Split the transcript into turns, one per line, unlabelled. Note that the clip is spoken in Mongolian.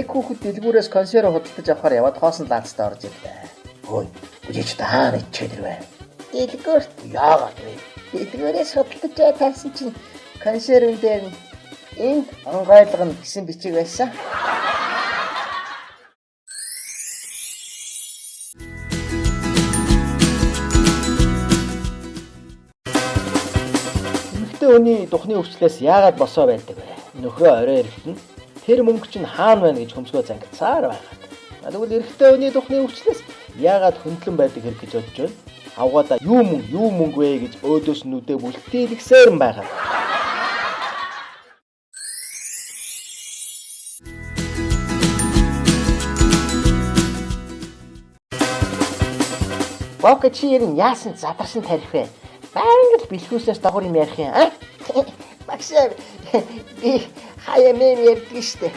Нэг хүүхэд дэлгүүрээс консерв худалдаж авахаар яваад хоосон лаацтай орж ирлээ. Хөөе, үжиж таана ичээд ирвэ. Дэлгүүрт яагаад вэ? Дэлгүүрээс худалдаж тавьсан чинь консервын дээр энд онгойлгоно гэсэн бичиг байсан. Эмэгтэй хүний духны өвчлөөс яагаад босоо байдаг вэ? Нөхрөө орой ирэхэд тэр мөнгө чинь хаана байна гэж хөмсгөө зангицаар байгаад. Тэгвэл эрэгтэй хүний духны өвчлөөс яагаад хөндлөн байдаг хэрэг гэж бодож байна? Авгаадаа юу мөнгө вэ гэж өөдөөс нүдээ бүлтийлгсээр юм байгаа. Бог чи ярин яасан задарсан тарих вэ? Баян л бэлхүүснээс дагуур юм ярих юм аа? Багшаа би хаяа мэн ярьдаг штэ.